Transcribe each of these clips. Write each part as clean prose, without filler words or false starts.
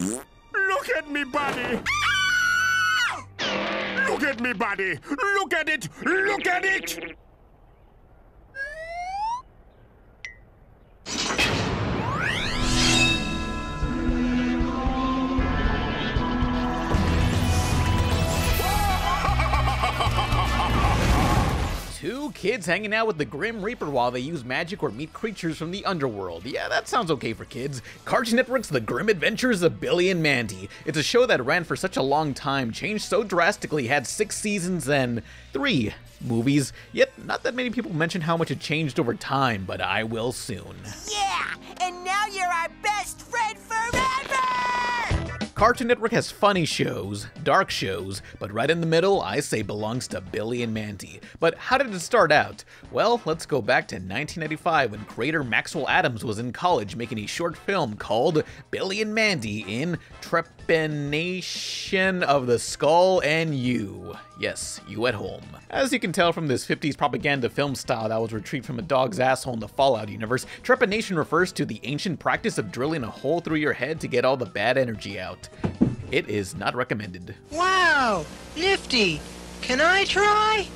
Look at me body! Look at me body! Look at it! Look at it! Two kids hanging out with the Grim Reaper while they use magic or meet creatures from the underworld. Yeah, that sounds okay for kids. Cartoon Network's The Grim Adventures of Billy and Mandy. It's a show that ran for such a long time, changed so drastically, had 6 seasons and 3 movies. Yet, not that many people mention how much it changed over time, but I will soon. Yeah, and now you're our best friend forever! Cartoon Network has funny shows, dark shows, but right in the middle, I say belongs to Billy and Mandy. But how did it start out? Well, let's go back to 1995 when creator Maxwell Adams was in college making a short film called Billy and Mandy in Trepanation of the Skull and You. Yes, you at home. As you can tell from this 50s propaganda film style that was retrieved from a dog's asshole in the Fallout universe, trepanation refers to the ancient practice of drilling a hole through your head to get all the bad energy out. It is not recommended. Wow, nifty. Can I try?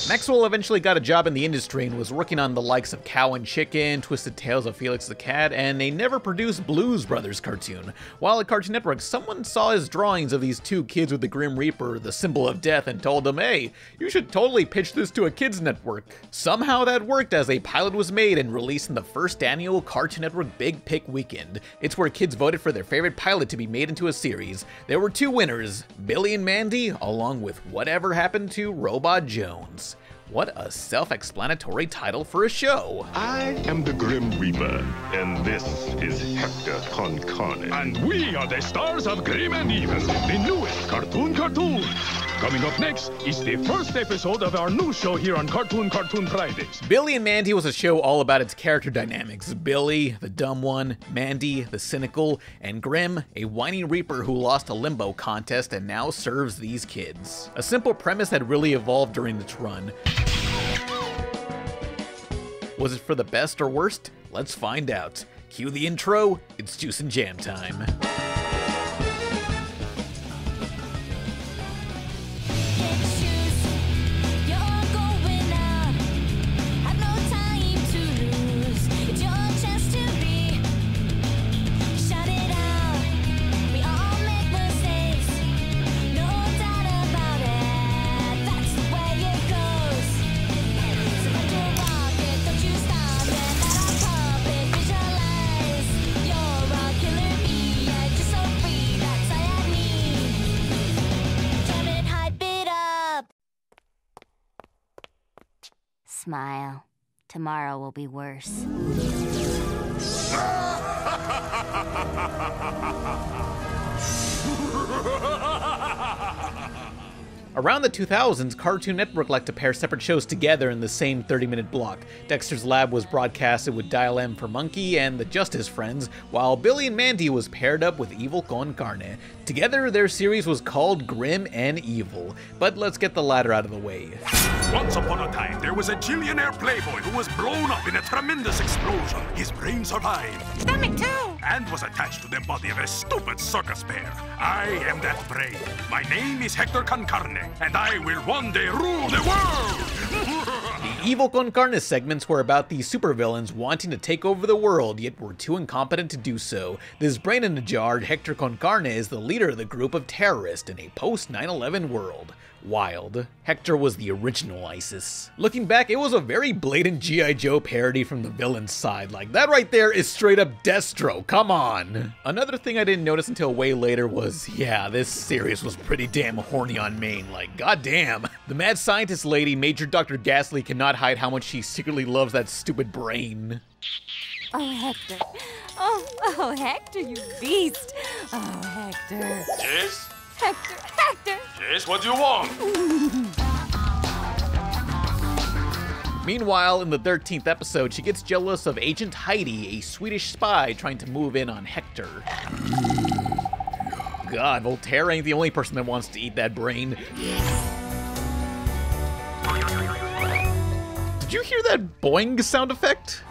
Maxwell eventually got a job in the industry and was working on the likes of Cow and Chicken, Twisted Tales of Felix the Cat, and a never-produced Blues Brothers cartoon. While at Cartoon Network, someone saw his drawings of these two kids with the Grim Reaper, the symbol of death, and told him, hey, you should totally pitch this to a kids network. Somehow that worked as a pilot was made and released in the first annual Cartoon Network Big Pick Weekend. It's where kids voted for their favorite pilot to be made into a series. There were 2 winners, Billy and Mandy, along with Whatever Happened to Robot Jones. What a self-explanatory title for a show. I am the Grim Reaper, and this is Hector Con Carne. And we are the stars of Grim and Evil, the newest cartoon. Coming up next is the first episode of our new show here on Cartoon Fridays. Billy and Mandy was a show all about its character dynamics. Billy, the dumb one, Mandy, the cynical, and Grim, a whiny reaper who lost a limbo contest and now serves these kids. A simple premise that really evolved during its run. Was it for the best or worst? Let's find out. Cue the intro, it's Juice and Jam time. Smile. Tomorrow will be worse. Around the 2000s, Cartoon Network liked to pair separate shows together in the same 30-minute block. Dexter's Lab was broadcasted with Dial M for Monkey and the Justice Friends, while Billy and Mandy was paired up with Evil Con Carne. Together, their series was called Grim and Evil. But let's get the latter out of the way. Once upon a time, there was a billionaire playboy who was blown up in a tremendous explosion. His brain survived. Stomach too! And was attached to the body of a stupid circus bear. I am that brain. My name is Hector Con Carne, and I will one day rule the world! The Evil Con Carne segments were about these supervillains wanting to take over the world, yet were too incompetent to do so. This brain in a jar, Hector Con Carne is the leader of the group of terrorists in a post-9/11 world. Wild. Hector was the original ISIS. Looking back, it was a very blatant G.I. Joe parody from the villain's side. Like, that right there is straight up Destro, come on! Another thing I didn't notice until way later was, yeah, this series was pretty damn horny on main, like, goddamn. The mad scientist lady, Major Dr. Ghastly, cannot hide how much she secretly loves that stupid brain. Oh, Hector. Oh, Hector, you beast. Oh, Hector. Yes? Hector. Yes, what do you want? Meanwhile, in the 13th episode, she gets jealous of Agent Heidi, a Swedish spy trying to move in on Hector. God, Voltaire ain't the only person that wants to eat that brain. Did you hear that boing sound effect?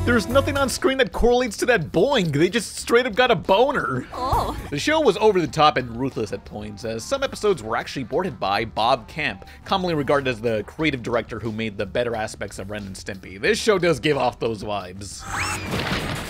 There's nothing on screen that correlates to that boing. They just straight up got a boner. Oh. The show was over the top and ruthless at points, as some episodes were actually boarded by Bob Camp, commonly regarded as the creative director who made the better aspects of Ren and Stimpy. This show does give off those vibes.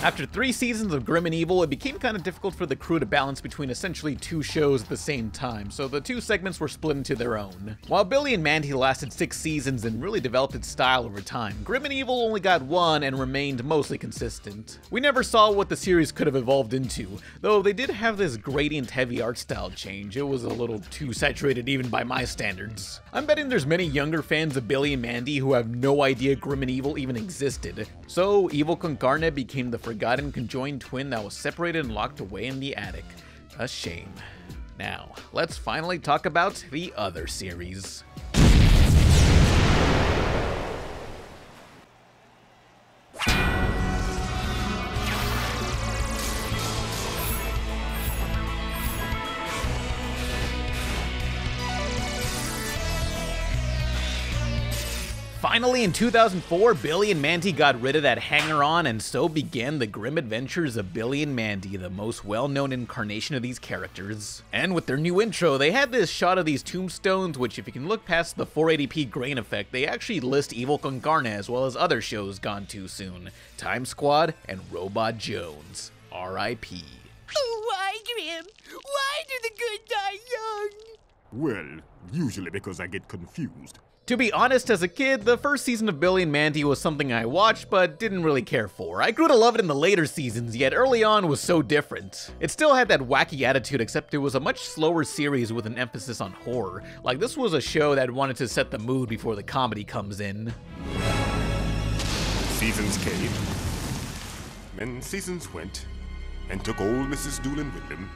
After 3 seasons of Grim and Evil, it became kind of difficult for the crew to balance between essentially 2 shows at the same time, so the 2 segments were split into their own. While Billy and Mandy lasted 6 seasons and really developed its style over time, Grim and Evil only got 1 and remained mostly consistent. We never saw what the series could have evolved into, though they did have this gradient-heavy art style change. It was a little too saturated even by my standards. I'm betting there's many younger fans of Billy and Mandy who have no idea Grim and Evil even existed, so Evil Con Carne became the forgotten conjoined twin that was separated and locked away in the attic. A shame. Now, let's finally talk about the other series. Finally, in 2004, Billy and Mandy got rid of that hanger-on, and so began the grim adventures of Billy and Mandy, the most well-known incarnation of these characters. And with their new intro, they had this shot of these tombstones, which if you can look past the 480p grain effect, they actually list Evil Con Carne as well as other shows gone too soon. Time Squad and Robot Jones. R.I.P. Why, Grim? Why do the good die young? Well, usually because I get confused. To be honest, as a kid, the first season of Billy and Mandy was something I watched but didn't really care for. I grew to love it in the later seasons, yet early on was so different. It still had that wacky attitude, except it was a much slower series with an emphasis on horror. Like, this was a show that wanted to set the mood before the comedy comes in. Seasons came, and seasons went, and took old Mrs. Doolin with them.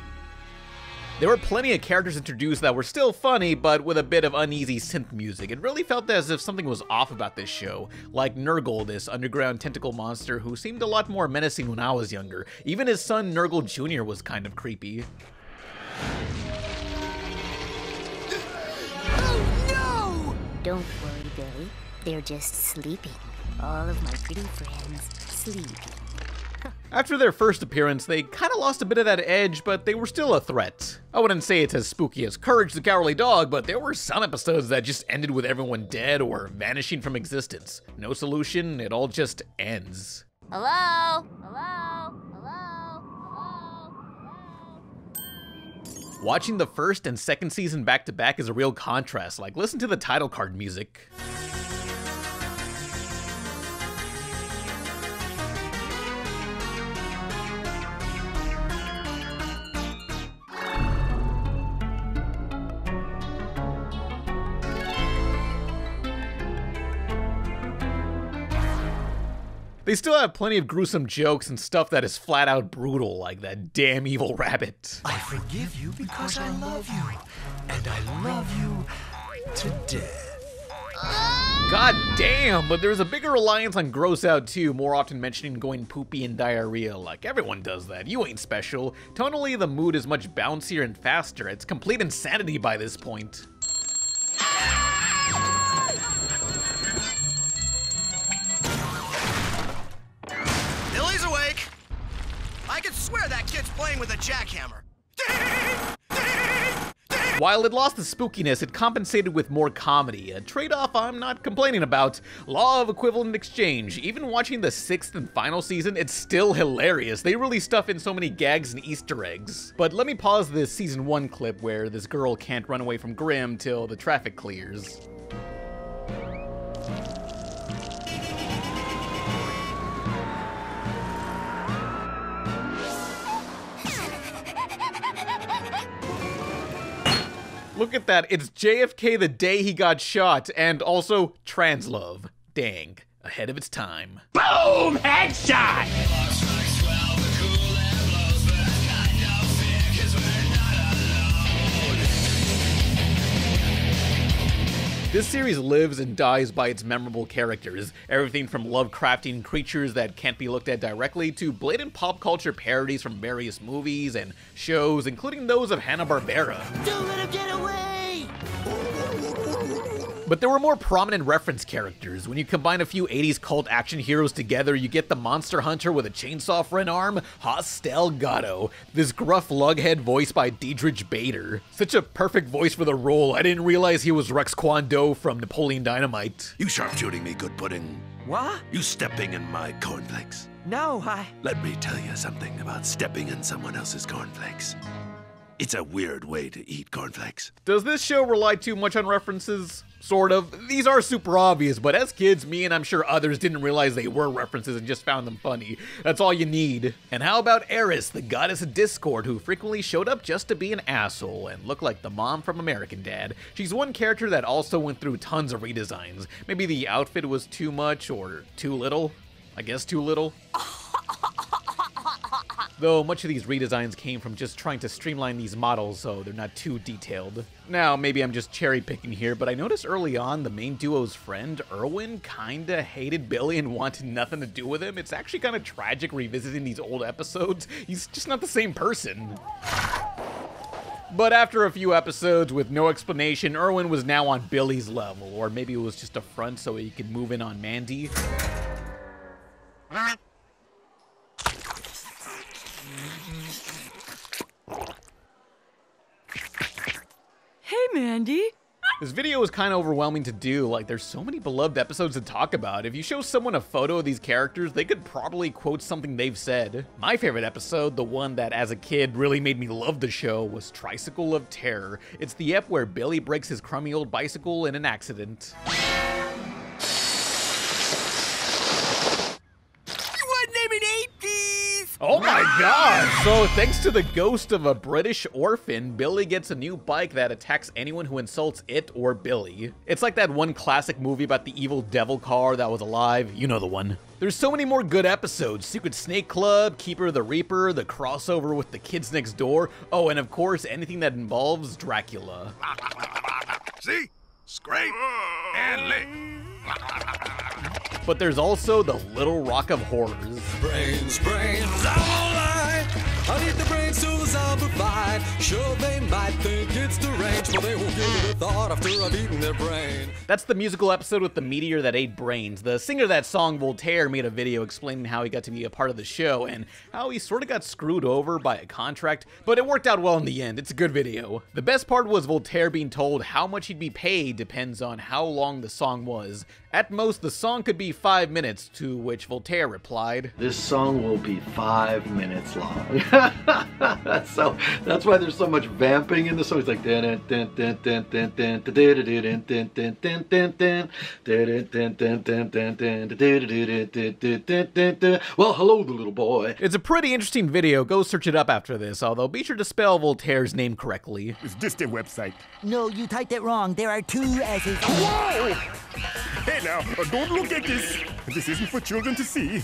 There were plenty of characters introduced that were still funny, but with a bit of uneasy synth music. It really felt as if something was off about this show, like Nurgle, this underground tentacle monster who seemed a lot more menacing when I was younger. Even his son Nurgle Jr. was kind of creepy. Oh no! Don't worry, Billy. They're just sleeping. All of my pretty friends sleeping. After their first appearance, they kinda lost a bit of that edge, but they were still a threat. I wouldn't say it's as spooky as Courage the Cowardly Dog, but there were some episodes that just ended with everyone dead or vanishing from existence. No solution, it all just ends. Hello? Hello? Hello? Hello? Watching the first and second season back to back is a real contrast. Like, listen to the title card music. They still have plenty of gruesome jokes and stuff that is flat out brutal, like that damn evil rabbit. I forgive you because I love you, and I love you to death. God damn, but there's a bigger reliance on gross out too, more often mentioning going poopy and diarrhea. Like, everyone does that, you ain't special. Tonally, the mood is much bouncier and faster. It's complete insanity by this point. Billy's awake. I could swear that kid's playing with a jackhammer. While it lost the spookiness, it compensated with more comedy, a trade-off I'm not complaining about. Law of equivalent exchange. Even watching the 6th and final season, it's still hilarious. They really stuff in so many gags and Easter eggs. But let me pause this season 1 clip where this girl can't run away from Grim till the traffic clears. Look at that, it's JFK the day he got shot, and also trans love. Dang, ahead of its time. Boom! Headshot! This series lives and dies by its memorable characters. Everything from Lovecraftian creatures that can't be looked at directly to blatant pop culture parodies from various movies and shows, including those of Hanna-Barbera. Don't let him get away! But there were more prominent reference characters. When you combine a few 80s cult action heroes together, you get the monster hunter with a chainsaw for an arm, Hostel Gatto, this gruff lughead voiced by Diedrich Bader. Such a perfect voice for the role, I didn't realize he was Rex Kwon Do from Napoleon Dynamite. You sharpshooting me, good pudding. What? You stepping in my cornflakes. No, Let me tell you something about stepping in someone else's cornflakes. It's a weird way to eat cornflakes. Does this show rely too much on references? Sort of. These are super obvious, but as kids, me and I'm sure others didn't realize they were references and just found them funny. That's all you need. And how about Eris, the goddess of discord, who frequently showed up just to be an asshole and looked like the mom from American Dad? She's one character that also went through tons of redesigns. Maybe the outfit was too much or too little? I guess too little. Though much of these redesigns came from just trying to streamline these models so they're not too detailed. Now, maybe I'm just cherry picking here, but I noticed early on the main duo's friend, Erwin, kinda hated Billy and wanted nothing to do with him. It's actually kinda tragic revisiting these old episodes. He's just not the same person. But after a few episodes with no explanation, Erwin was now on Billy's level, or maybe it was just a front so he could move in on Mandy. Hey, Mandy. This video is kind of overwhelming to do, like there's so many beloved episodes to talk about. If you show someone a photo of these characters, they could probably quote something they've said. My favorite episode, the one that as a kid really made me love the show, was Tricycle of Terror. It's the ep where Billy breaks his crummy old bicycle in an accident. Oh my god! So thanks to the ghost of a British orphan, Billy gets a new bike that attacks anyone who insults it or Billy. It's like that one classic movie about the evil devil car that was alive. You know the one. There's so many more good episodes. Secret Snake Club, Keeper the Reaper, the crossover with the Kids Next Door. Oh, and of course, anything that involves Dracula. See? Scrape and lick. But there's also the Little Rock of Horrors. Brains, I won't lie. I need the brains tools I'll provide. Sure, they might think it's deranged, but they won't give it a thought after I've eaten their brain. That's the musical episode with the meteor that ate brains. The singer of that song, Voltaire, made a video explaining how he got to be a part of the show and how he sort of got screwed over by a contract, but it worked out well in the end. It's a good video. The best part was Voltaire being told how much he'd be paid depends on how long the song was. At most, the song could be 5 minutes, to which Voltaire replied, "This song will be 5 minutes long." So that's why there's so much vamping in the song. It's like well, hello, the little boy. It's a pretty interesting video. Go search it up after this, although be sure to spell Voltaire's name correctly. Is this the website? No, you typed it wrong. There are 2 S's. Whoa! Hey now, don't look at this. This isn't for children to see.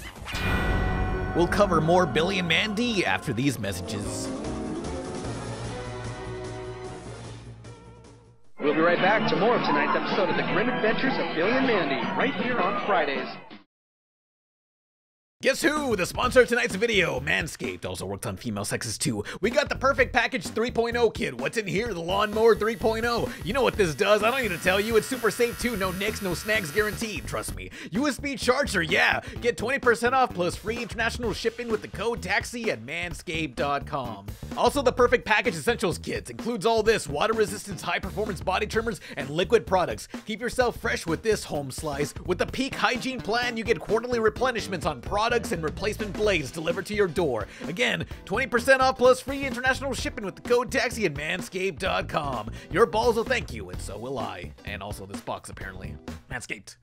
We'll cover more Billy and Mandy after these messages. We'll be right back to more of tonight's episode of The Grim Adventures of Billy and Mandy, right here on Fridays. Guess who? The sponsor of tonight's video, Manscaped, also worked on female sexes too. We got the Perfect Package 3.0 kit. What's in here? The Lawnmower 3.0. You know what this does. I don't need to tell you. It's super safe too. No nicks, no snags guaranteed. Trust me. USB charger, yeah. Get 20% off plus free international shipping with the code TAXI at manscaped.com. Also, the Perfect Package Essentials kit includes all this: water resistance, high performance body trimmers, and liquid products. Keep yourself fresh with this home slice. With the Peak Hygiene Plan, you get quarterly replenishments on products and replacement blades delivered to your door. Again, 20% off plus free international shipping with the code TAXI at manscaped.com. Your balls will thank you, and so will I. And also this box, apparently. Manscaped.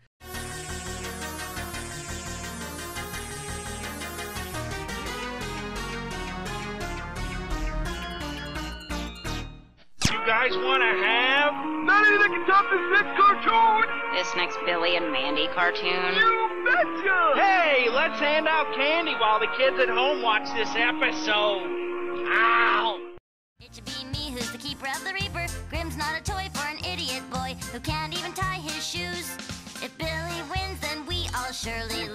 You guys want to have? Nothing that can top this next cartoon! This next Billy and Mandy cartoon? You betcha! Hey, let's hand out candy while the kids at home watch this episode. Ow! It should be me who's the keeper of the Reaper. Grim's not a toy for an idiot boy who can't even tie his shoes. If Billy wins, then we all surely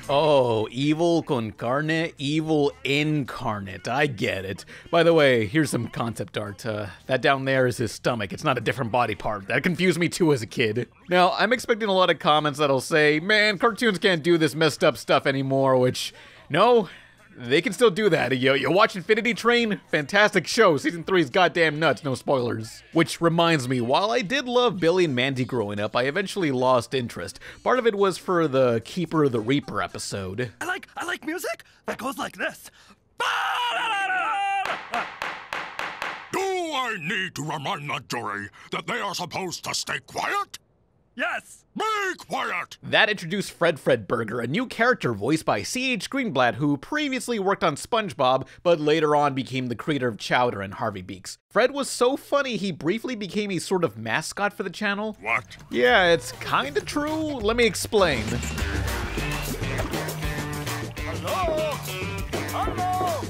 Oh, evil con carne, evil incarnate. I get it. By the way, here's some concept art. That down there is his stomach. It's not a different body part. That confused me too as a kid. Now, I'm expecting a lot of comments that'll say, man, cartoons can't do this messed up stuff anymore, which, no, they can still do that. You watch Infinity Train? Fantastic show. Season 3's goddamn nuts, no spoilers. Which reminds me, while I did love Billy and Mandy growing up, I eventually lost interest. Part of it was for the Keeper of the Reaper episode. I like music that goes like this. Do I need to remind the jury that they are supposed to stay quiet? Yes! Be quiet! That introduced Fred Burger, a new character voiced by C.H. Greenblatt, who previously worked on SpongeBob, but later on became the creator of Chowder and Harvey Beaks. Fred was so funny, he briefly became a sort of mascot for the channel. What? Yeah, it's kinda true. Let me explain. Hello? Hello?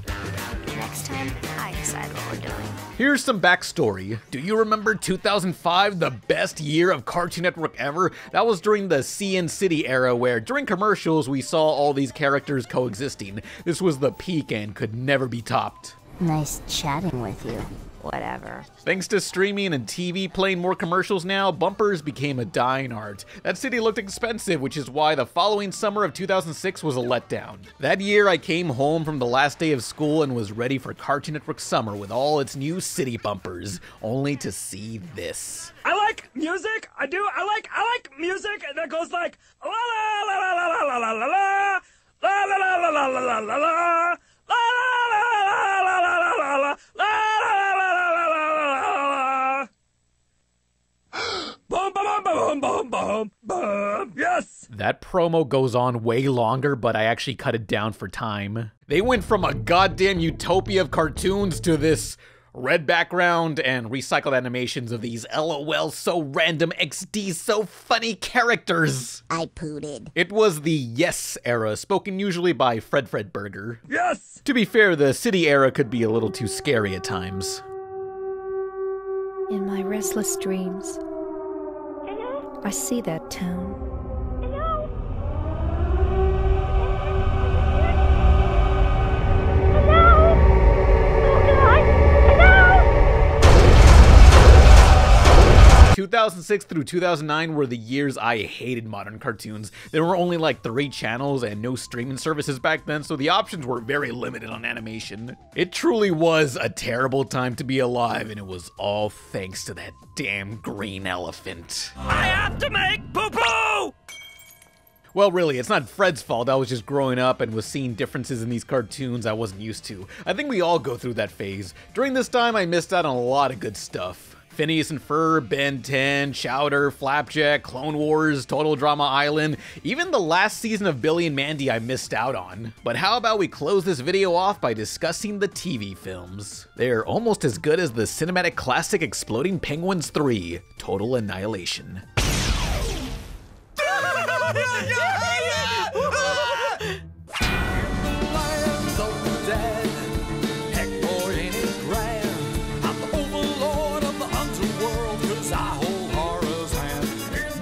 Next time, I decide what we're doing. Here's some backstory. Do you remember 2005, the best year of Cartoon Network ever? That was during the CN City era where during commercials we saw all these characters coexisting. This was the peak and could never be topped. Nice chatting with you. Whatever. Thanks to streaming and TV playing more commercials now, bumpers became a dying art. That city looked expensive, which is why the following summer of 2006 was a letdown. That year, I came home from the last day of school and was ready for Cartoon Network summer with all its new city bumpers, only to see this. I like music. I do. I like music that goes like la la la la la la la la la la la la la la la la la. Yes! That promo goes on way longer, but I actually cut it down for time. They went from a goddamn utopia of cartoons to this red background and recycled animations of these LOL so random XD so funny characters. I pooted. It was the Yes era, spoken usually by Fred Burger. Yes! To be fair, the city era could be a little too scary at times. In my restless dreams, I see that town. 2006 through 2009 were the years I hated modern cartoons. There were only like 3 channels and no streaming services back then, so the options were very limited on animation. It truly was a terrible time to be alive, and it was all thanks to that damn green elephant. I have to make poo-poo! Well, really, it's not Fred's fault. I was just growing up and was seeing differences in these cartoons I wasn't used to. I think we all go through that phase. During this time, I missed out on a lot of good stuff. Phineas and Ferb, Ben 10, Chowder, Flapjack, Clone Wars, Total Drama Island, even the last season of Billy and Mandy I missed out on. But how about we close this video off by discussing the TV films? They're almost as good as the cinematic classic Exploding Penguins 3, Total Annihilation.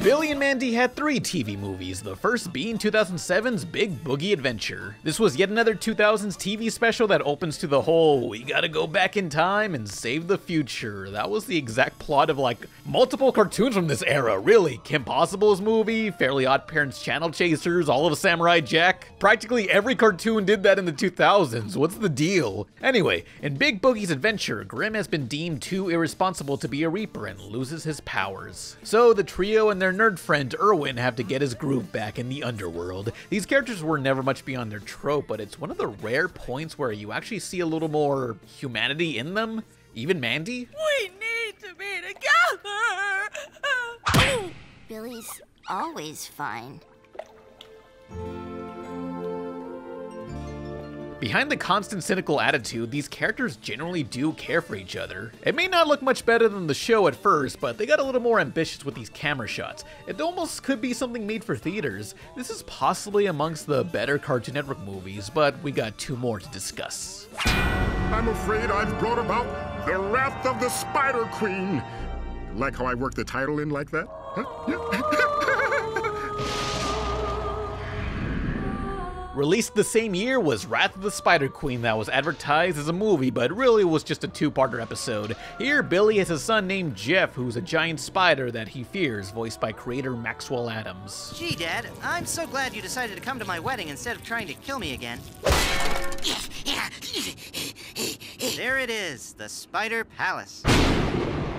Billy and Mandy had 3 TV movies, the first being 2007's Big Boogie Adventure. This was yet another 2000s TV special that opens to the whole, we gotta go back in time and save the future. That was the exact plot of like multiple cartoons from this era, really. Kim Possible's movie, Fairly Odd Parents Channel Chasers, all of Samurai Jack. Practically every cartoon did that in the 2000s, what's the deal? Anyway, in Big Boogie's Adventure, Grimm has been deemed too irresponsible to be a Reaper and loses his powers. So the trio and their nerd friend Erwin have to get his groove back in the underworld. These characters were never much beyond their trope, but it's one of the rare points where you actually see a little more humanity in them. Even Mandy? We need to be together! Billy's always fine. Behind the constant cynical attitude, these characters generally do care for each other. It may not look much better than the show at first, but they got a little more ambitious with these camera shots. It almost could be something made for theaters. This is possibly amongst the better Cartoon Network movies, but we got 2 more to discuss. I'm afraid I've brought about the Wrath of the Spider Queen. Like how I worked the title in like that? Huh? Released the same year was Wrath of the Spider Queen, that was advertised as a movie, but really was just a two-parter episode. Here, Billy has a son named Jeff, who's a giant spider that he fears, voiced by creator Maxwell Adams. Gee, Dad, I'm so glad you decided to come to my wedding instead of trying to kill me again. There it is, the Spider Palace.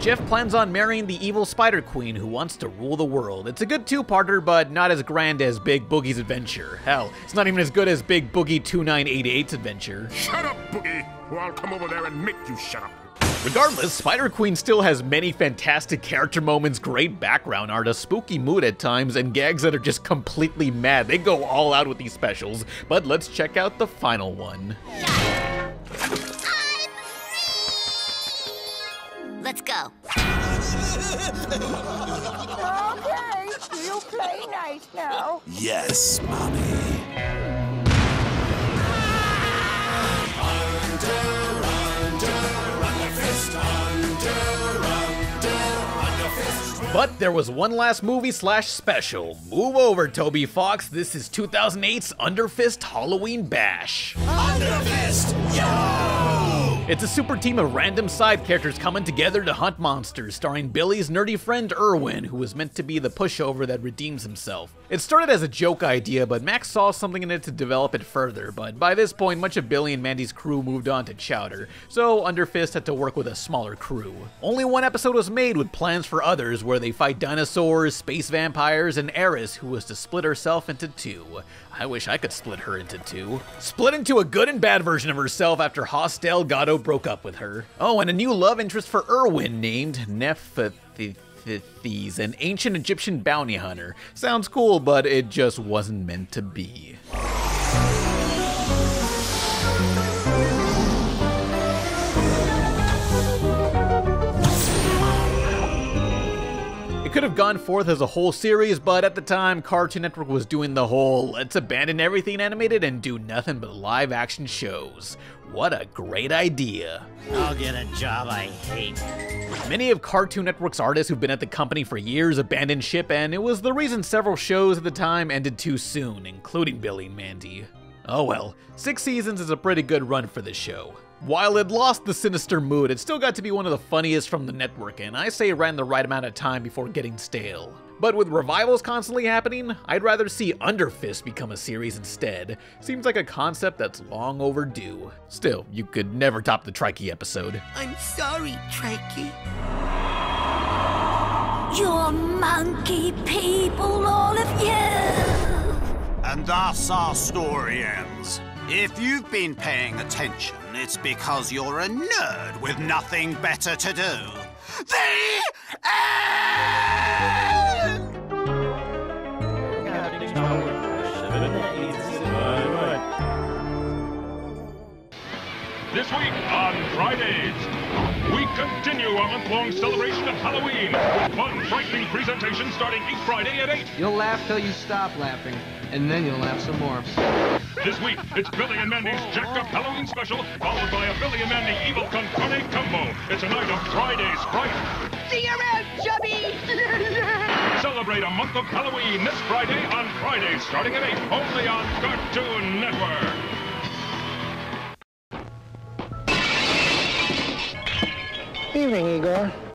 Jeff plans on marrying the evil Spider Queen who wants to rule the world. It's a good two-parter, but not as grand as Big Boogie's Adventure. Hell, it's not even as good as Big Boogie 2988's Adventure. Shut up, Boogie, or I'll come over there and make you shut up. Regardless, Spider Queen still has many fantastic character moments, great background art, a spooky mood at times, and gags that are just completely mad. They go all out with these specials, but let's check out the final one. Let's go. Okay, you play nice now. Yes, Mommy. But there was one last movie/special. Move over, Toby Fox. This is 2008's Underfist Halloween Bash. Underfist, yo! It's a super team of random side characters coming together to hunt monsters, starring Billy's nerdy friend Irwin, who was meant to be the pushover that redeems himself. It started as a joke idea, but Max saw something in it to develop it further, but by this point, much of Billy and Mandy's crew moved on to Chowder, so Underfist had to work with a smaller crew. Only one episode was made with plans for others, where they fight dinosaurs, space vampires, and Eris, who was to split herself into two. I wish I could split her into two. Split into a good and bad version of herself after Hostel Gatto broke up with her. Oh, and a new love interest for Irwin named Nephthys, an ancient Egyptian bounty hunter. Sounds cool, but it just wasn't meant to be. Could have gone forth as a whole series, but at the time, Cartoon Network was doing the whole let's abandon everything animated and do nothing but live action shows. What a great idea. I'll get a job I hate. Many of Cartoon Network's artists who've been at the company for years abandoned ship, and it was the reason several shows at the time ended too soon, including Billy and Mandy. Oh well, 6 seasons is a pretty good run for this show. While it lost the sinister mood, it still got to be one of the funniest from the network, and I say it ran the right amount of time before getting stale. But with revivals constantly happening, I'd rather see Underfist become a series instead. Seems like a concept that's long overdue. Still, you could never top the Trikey episode. I'm sorry, Trikey. You're monkey people, all of you! And thus our story ends. If you've been paying attention, it's because you're a nerd with nothing better to do. The end! This week on Fridays, we continue our month-long celebration of Halloween with fun, frightening presentations starting each Friday at 8. You'll laugh till you stop laughing, and then you'll laugh some more. This week, it's Billy and Mandy's Jacked Up Halloween Special, followed by a Billy and Mandy Evil Con Carne combo. It's a night of Friday's fright. See you around, chubby! Celebrate a month of Halloween this Friday on Fridays, starting at 8, only on Cartoon Network. Evening, Igor.